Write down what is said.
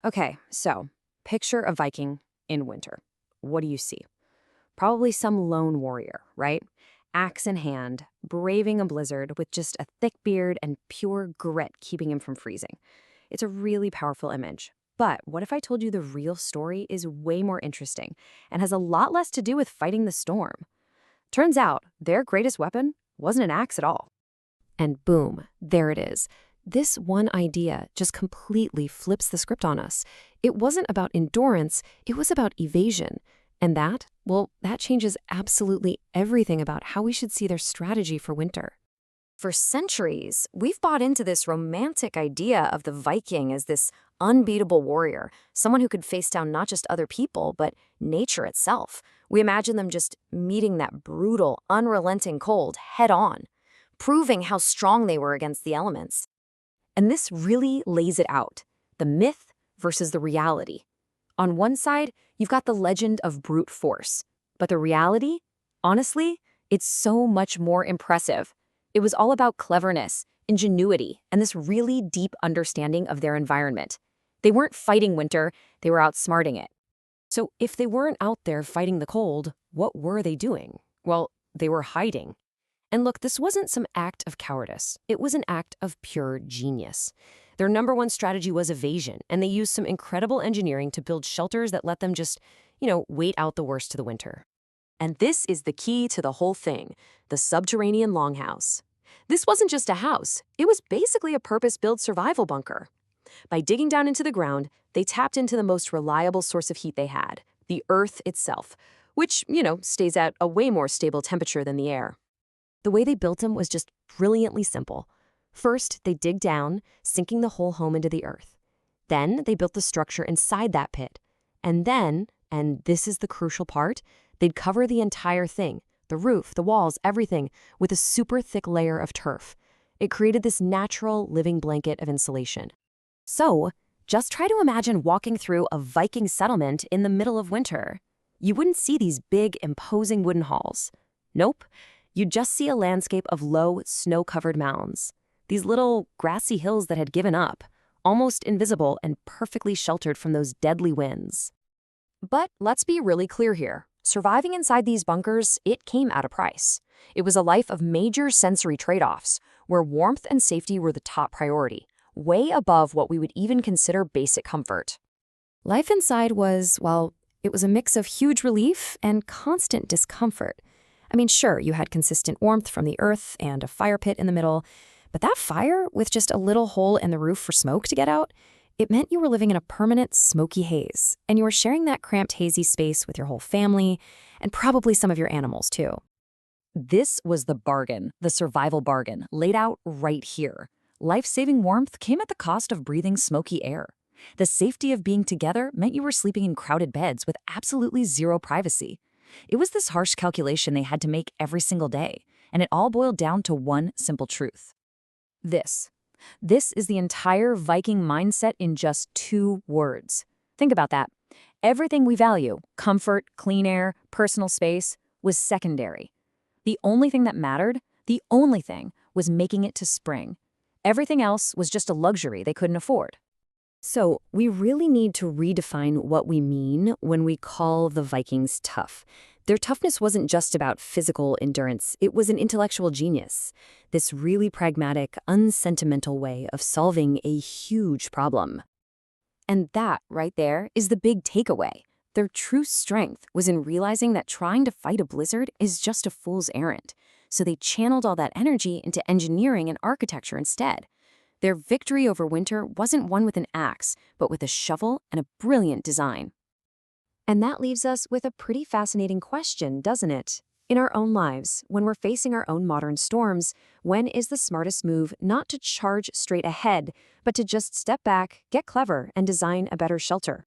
Okay, so picture a Viking in winter. What do you see? Probably some lone warrior, right? Axe in hand, braving a blizzard with just a thick beard and pure grit keeping him from freezing. It's a really powerful image. But what if I told you the real story is way more interesting and has a lot less to do with fighting the storm? Turns out their greatest weapon wasn't an axe at all. And boom, there it is. This one idea just completely flips the script on us. It wasn't about endurance, it was about evasion. And that, well, that changes absolutely everything about how we should see their strategy for winter. For centuries, we've bought into this romantic idea of the Viking as this unbeatable warrior, someone who could face down not just other people, but nature itself. We imagine them just meeting that brutal, unrelenting cold head on, proving how strong they were against the elements. And this really lays it out, the myth versus the reality. On one side, you've got the legend of brute force. But the reality, honestly, it's so much more impressive. It was all about cleverness, ingenuity, and this really deep understanding of their environment. They weren't fighting winter, they were outsmarting it. So if they weren't out there fighting the cold, what were they doing? Well, they were hiding. And look, this wasn't some act of cowardice. It was an act of pure genius. Their number one strategy was evasion, and they used some incredible engineering to build shelters that let them just, wait out the worst of the winter. And this is the key to the whole thing, the subterranean longhouse. This wasn't just a house, it was basically a purpose-built survival bunker. By digging down into the ground, they tapped into the most reliable source of heat they had, the earth itself, which, stays at a way more stable temperature than the air. The way they built them was just brilliantly simple. First, they dig down, sinking the whole home into the earth. Then, they built the structure inside that pit. And then, and this is the crucial part, they'd cover the entire thing, the roof, the walls, everything, with a super thick layer of turf. It created this natural, living blanket of insulation. So, just try to imagine walking through a Viking settlement in the middle of winter. You wouldn't see these big, imposing wooden halls. Nope. You'd just see a landscape of low, snow-covered mounds. These little grassy hills that had given up, almost invisible and perfectly sheltered from those deadly winds. But let's be really clear here. Surviving inside these bunkers, it came at a price. It was a life of major sensory trade-offs, where warmth and safety were the top priority, way above what we would even consider basic comfort. Life inside was, well, it was a mix of huge relief and constant discomfort. I mean, sure, you had consistent warmth from the earth and a fire pit in the middle, but that fire, with just a little hole in the roof for smoke to get out, it meant you were living in a permanent smoky haze, and you were sharing that cramped, hazy space with your whole family, and probably some of your animals, too. This was the bargain, the survival bargain, laid out right here. Life-saving warmth came at the cost of breathing smoky air. The safety of being together meant you were sleeping in crowded beds with absolutely zero privacy. It was this harsh calculation they had to make every single day, and it all boiled down to one simple truth. This is the entire Viking mindset in just 2 words. Think about that. Everything we value, comfort, clean air, personal space, was secondary. The only thing that mattered, the only thing, was making it to spring. Everything else was just a luxury they couldn't afford. So, we really need to redefine what we mean when we call the Vikings tough. Their toughness wasn't just about physical endurance, it was an intellectual genius. This really pragmatic, unsentimental way of solving a huge problem. And that, right there, is the big takeaway. Their true strength was in realizing that trying to fight a blizzard is just a fool's errand. So they channeled all that energy into engineering and architecture instead. Their victory over winter wasn't won with an axe, but with a shovel and a brilliant design. And that leaves us with a pretty fascinating question, doesn't it? In our own lives, when we're facing our own modern storms, when is the smartest move not to charge straight ahead, but to just step back, get clever, and design a better shelter?